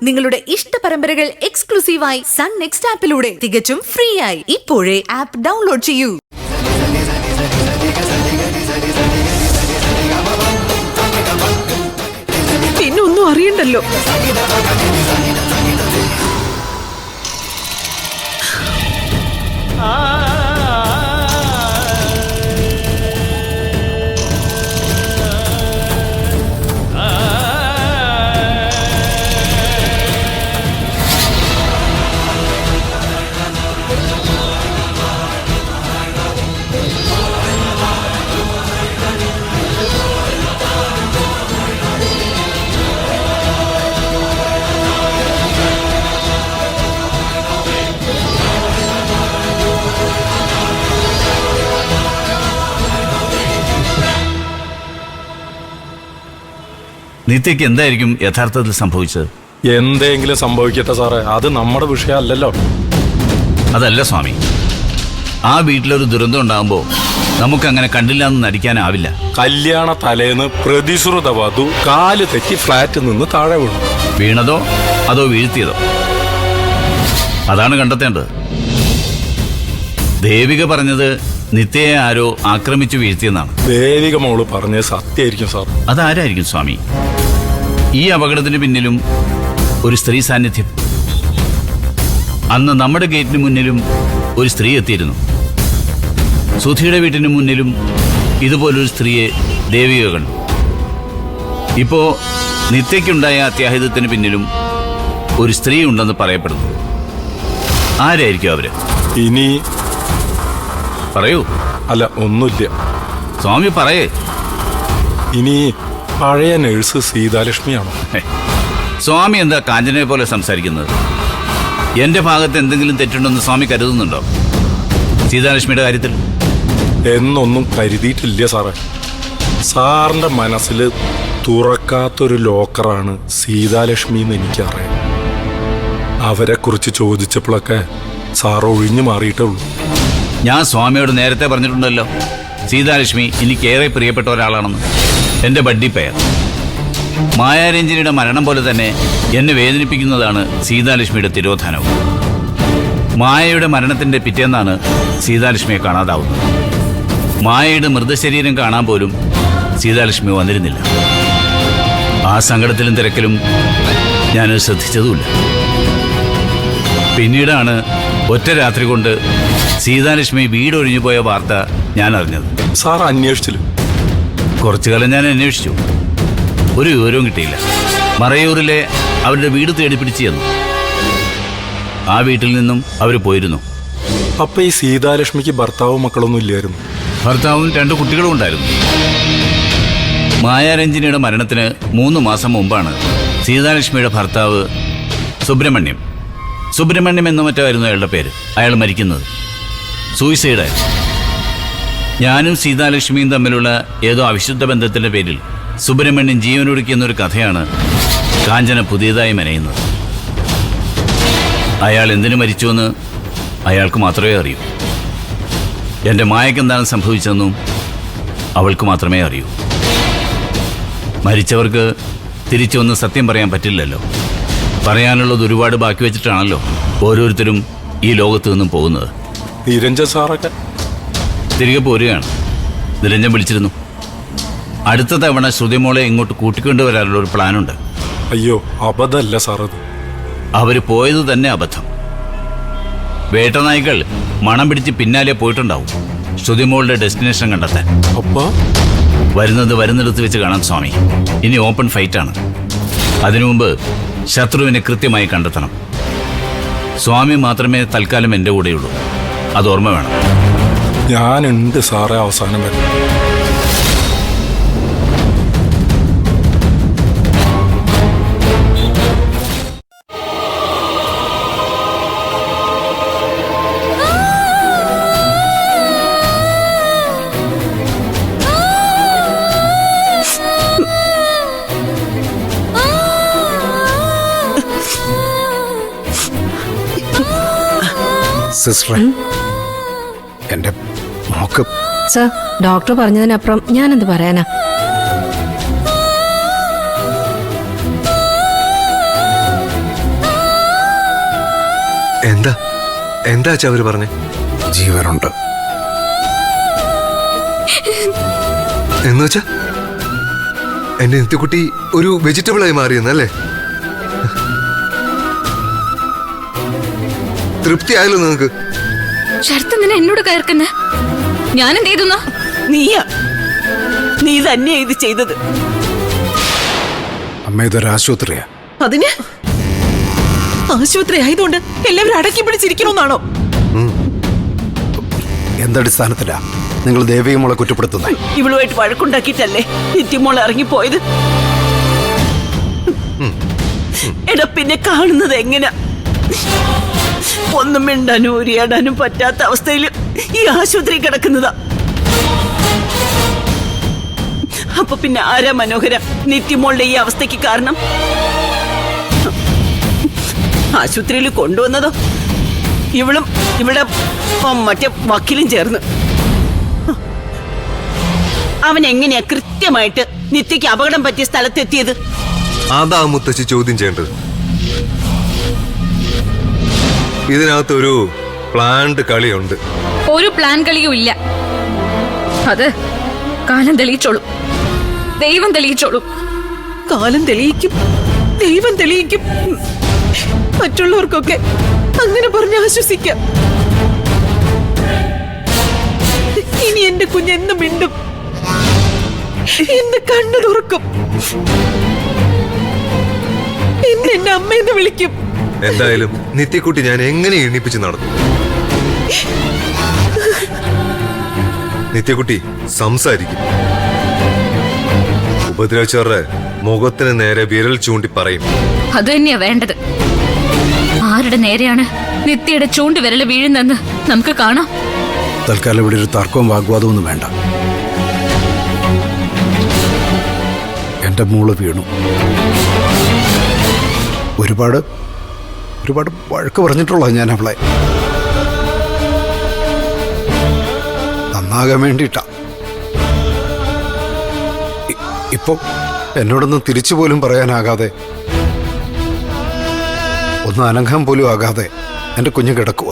നിങ്ങളുടെ ഇഷ്ട പരമ്പരകൾ എക്സ്ക്ലൂസീവായി സൺ നെക്സ്റ്റ് ആപ്പിലൂടെ തികച്ചും ഫ്രീ ആയി ഇപ്പോഴേ ആപ്പ് ഡൗൺലോഡ് ചെയ്യൂ. പിന്നൊന്നും അറിയണ്ടല്ലോ. നിത്യക്ക് എന്തായിരിക്കും യഥാർത്ഥത്തിൽ സംഭവിച്ചത്? എന്തെങ്കിലും സംഭവിക്കട്ടെ സാറേ, അത് നമ്മുടെ വിഷയമല്ലല്ലോ. അതല്ല സ്വാമി, ആ വീട്ടിലൊരു ദുരന്തം ഉണ്ടാകുമ്പോൾ നമുക്കങ്ങനെ കണ്ടില്ല എന്ന് നടിക്കാനാവില്ല. കല്യാണ തലേന്ന് പ്രതിശ്രുത വധു കാല് തെറ്റി ഫ്ലാറ്റിൽ നിന്ന് താഴെ വീണു. വീണതോ അതോ വീഴ്ത്തിയതോ? അതാണ് കണ്ടെത്തേണ്ടത്. ദേവിക പറഞ്ഞത് നിത്യയെ ആരോ ആക്രമിച്ചു വീഴ്ത്തിയെന്നാണ്. ദേവിക മോള് പറഞ്ഞത് സത്യമായിരിക്കും സാർ. അതാരായിരിക്കും സ്വാമി? ഈ അപകടത്തിന് പിന്നിലും ഒരു സ്ത്രീ സാന്നിധ്യം. അന്ന് നമ്മുടെ ഗേറ്റിന് മുന്നിലും ഒരു സ്ത്രീ എത്തിയിരുന്നു. സുധിയുടെ വീട്ടിന് മുന്നിലും ഇതുപോലൊരു സ്ത്രീയെ ദേവിക കണ്ടു. ഇപ്പോ നിത്യയ്ക്കുണ്ടായ അത്യാഹിതത്തിന് പിന്നിലും ഒരു സ്ത്രീ ഉണ്ടെന്ന് പറയപ്പെടുന്നു. ആരായിരിക്കും അവര്? ഇനി പറയൂ. അല്ല, ഒന്നുമില്ല സ്വാമി പറയേ. ഇനി പഴയ നഴ്സ് സീതാലക്ഷ്മിയാണോ? സ്വാമി എന്താ കാഞ്ചനയെ പോലെ സംസാരിക്കുന്നത്? എന്റെ ഭാഗത്ത് എന്തെങ്കിലും തെറ്റുണ്ടെന്ന് സ്വാമി കരുതുന്നുണ്ടോ സീതാലക്ഷ്മിയുടെ കാര്യത്തിൽ? എന്നൊന്നും കരുതിയിട്ടില്ല സാറേ. സാറിന്റെ മനസ്സിൽ തുറക്കാത്തൊരു ലോക്കറാണ് സീതാലക്ഷ്മി എന്ന് എനിക്കറിയാം. അവരെ കുറിച്ച് ചോദിച്ചപ്പോഴൊക്കെ സാർ ഒഴിഞ്ഞു മാറിയിട്ടേ ഉള്ളൂ. ഞാൻ സ്വാമിയോട് നേരത്തെ പറഞ്ഞിട്ടുണ്ടല്ലോ, സീതാലക്ഷ്മി എനിക്കേറെ പ്രിയപ്പെട്ട ഒരാളാണെന്ന്. എൻ്റെ ബഡ്ഡി പെയർ. മായാരഞ്ജനിയുടെ മരണം പോലെ തന്നെ എന്നെ വേദനിപ്പിക്കുന്നതാണ് സീതാലക്ഷ്മിയുടെ തിരോധാനവും. മായയുടെ മരണത്തിൻ്റെ പിറ്റേന്നാണ് സീതാലക്ഷ്മിയെ കാണാതാവുന്നത്. മായയുടെ മൃതശരീരം കാണാൻ പോലും സീതാലക്ഷ്മി വന്നിരുന്നില്ല. ആ സങ്കടത്തിലും തിരക്കിലും ഞാനത് ശ്രദ്ധിച്ചതുമില്ല. പിന്നീടാണ് ഒറ്റ രാത്രി കൊണ്ട് സീതാലക്ഷ്മി വീടൊഴിഞ്ഞു പോയ വാർത്ത ഞാൻ അറിഞ്ഞത്. സാർ അന്വേഷിച്ചില്ല? കുറച്ചു കാലം ഞാൻ അന്വേഷിച്ചു. ഒരു വിവരവും കിട്ടിയില്ല. മറയൂരിലെ അവരുടെ വീട് തേടി പിടിച്ചു ചെന്നു. ആ വീട്ടിൽ നിന്നും അവർ പോയിരുന്നു. അപ്പൊ ഈ സീതാലക്ഷ്മിക്ക് ഭർത്താവും മക്കളൊന്നും ഇല്ലായിരുന്നു? ഭർത്താവും 2 കുട്ടികളും ഉണ്ടായിരുന്നു. മായാരഞ്ജനിയുടെ മരണത്തിന് 3 മാസം മുമ്പാണ് സീതാലക്ഷ്മിയുടെ ഭർത്താവ് സുബ്രഹ്മണ്യം എന്ന മറ്റായിരുന്നു അയാളുടെ പേര്. അയാൾ മരിക്കുന്നത് സൂയിസൈഡായിരുന്നു. ഞാനും സീതാലക്ഷ്മിയും തമ്മിലുള്ള ഏതോ അവിശുദ്ധ ബന്ധത്തിന്റെ പേരിൽ സുബ്രഹ്മണ്യൻ ജീവനൊടുക്കിയെന്നൊരു കഥയാണ് കാഞ്ചന പുതിയതായി മെനയുന്നത്. അയാൾ എന്തിനു മരിച്ചുവെന്ന് അയാൾക്ക് മാത്രമേ അറിയൂ. എൻ്റെ മായയ്ക്ക് എന്താണ് സംഭവിച്ചതെന്നും അവൾക്ക് മാത്രമേ അറിയൂ. മരിച്ചവർക്ക് തിരിച്ചു വന്ന് സത്യം പറയാൻ പറ്റില്ലല്ലോ. പറയാനുള്ളത് ഒരുപാട് ബാക്കി വെച്ചിട്ടാണല്ലോ ഓരോരുത്തരും ഈ ലോകത്ത് നിന്നും പോകുന്നത്. നിരഞ്ജൻ സാറൊക്കെ തിരികെ പോരുകയാണ്. നിരഞ്ജൻ വിളിച്ചിരുന്നു. അടുത്ത തവണ ശ്രുതിമോളെ ഇങ്ങോട്ട് കൂട്ടിക്കൊണ്ടുവരാനുള്ള ഒരു പ്ലാനുണ്ട്. അയ്യോ, അബദ്ധമല്ല സാർ അത്. അവർ പോയത് തന്നെ അബദ്ധം. വേട്ടനായ്ക്കൾ മണം പിടിച്ച് പിന്നാലെ പോയിട്ടുണ്ടാവും ശ്രുതിമോളുടെ ഡെസ്റ്റിനേഷൻ കണ്ടെത്താൻ. അപ്പോ വരുന്നിടത്ത് വെച്ച് കാണാം സ്വാമി. ഇനി ഓപ്പൺ ഫൈറ്റാണ്. അതിനു മുമ്പ് ശത്രുവിനെ കൃത്യമായി കണ്ടെത്തണം. സ്വാമി മാത്രമേ തൽക്കാലം എൻ്റെ കൂടെയുള്ളൂ. അത് ഓർമ്മ വേണം. ഞാനുണ്ട് സാറേ അവസാനം വരെ. സിസ്റ്ററെ, എൻ്റെ മോക്ക് സർ, ഡോക്ടർ പറഞ്ഞതിനപ്പുറം ഞാനെന്ത് പറയാനാ? എന്താ എന്താ അച്ഛാ അവര് പറഞ്ഞേ? ജീവനുണ്ട്. എന്ന് വെച്ചാ എന്റെ നിത്യക്കുട്ടി ഒരു വെജിറ്റബിൾ ആയി മാറിയെന്നല്ലേ? തൃപ്തി ആയല്ലോ നിങ്ങക്ക്? ശരത്ത് നിന്നെ എന്നോട് കയർക്കുന്ന ഞാൻ എന്ത് ചെയ്തു? നീ തന്നെയാ ഇത് ചെയ്തത്. അമ്മ ഇതൊരു ആശുപത്രിയാ. അതിന് ആശുപത്രി ആയതുകൊണ്ട് എല്ലാവരും അടക്കി പിടിച്ചിരിക്കണമെന്നാണോ? എന്തടിസ്ഥാനത്തിലാ നിങ്ങൾ ദേവിക മോളെ കുറ്റപ്പെടുത്തുന്നത്? ഇവളുമായിട്ട് വഴക്കുണ്ടാക്കിയിട്ടല്ലേ നിത്യമോൾ ഇറങ്ങിപ്പോയത്? എടാ പിന്നെ കാണുന്നത് എങ്ങനെ? ഒന്നും മിണ്ടാനും ഉരിയാടാനും പറ്റാത്ത അവസ്ഥയിൽ ഈ ആശുപത്രി കിടക്കുന്നതാ. അപ്പൊ പിന്നെ ആരാ മനോഹര നിത്യമോളുടെ ഈ അവസ്ഥയ്ക്ക് കാരണം? ആശുപത്രിയിൽ കൊണ്ടുവന്നതോ ഇവളും ഇവിടെ മറ്റേ വക്കീലും ചേർന്ന്. അവൻ എങ്ങനെയാ കൃത്യമായിട്ട് നിത്യക്ക് അപകടം പറ്റിയ സ്ഥലത്തെത്തിയത്? അതാ മുത്തശ്ശി ചോദ്യം ചെയ്യേണ്ടത്. ഇതിനകത്ത് ഒരു പ്ലാൻഡ് കളിയുണ്ട്. ഒരു പ്ലാൻ കളിയും ഇല്ല. അത് കാലം തെളിയിച്ചോളും, ദൈവം തെളിയിച്ചോളും. കാലം തെളിയിക്കും, ദൈവം തെളിയിക്കും. മറ്റുള്ളവർക്കൊക്കെ അങ്ങനെ പറഞ്ഞ് ആശ്വസിക്കാം. ഇനി എന്റെ കുഞ്ഞെന്ന് മിണ്ടും, എന്ന് കണ്ണു തുറക്കും, എന്നെ അമ്മയെന്ന് വിളിക്കും. എന്തായാലും നിത്യക്കുട്ടി ഞാൻ എങ്ങനെ എണ്ണിപ്പിച്ച് നടന്നു? നിത്യക്കുട്ടി സംസാരിക്കും. ഉപദ്രവിച്ചവരുടെ മുഖത്തിന് നേരെ വിരൽ ചൂണ്ടി പറയും. അത് തന്നെയാ വേണ്ടത്. ആരുടെ നേരെയാണ് നിത്യയുടെ ചൂണ്ടുവിരല് വീഴുന്നെന്ന് നമുക്ക് കാണാം. തൽക്കാലം ഇവിടെ ഒരു തർക്കവും വാഗ്വാദവും ഒന്നും വേണ്ട. എന്റെ മോള് വീണു. ഒരുപാട് വഴക്ക് പറഞ്ഞിട്ടുള്ള ഞാൻ അവളെ നന്നാകാൻ വേണ്ടിയിട്ടാ. ഇപ്പൊ എന്നോടൊന്നും തിരിച്ചു പോലും പറയാനാകാതെ, ഒന്ന് അനങ്ങാൻ പോലും ആകാതെ എന്റെ കുഞ്ഞ് കിടക്കുക.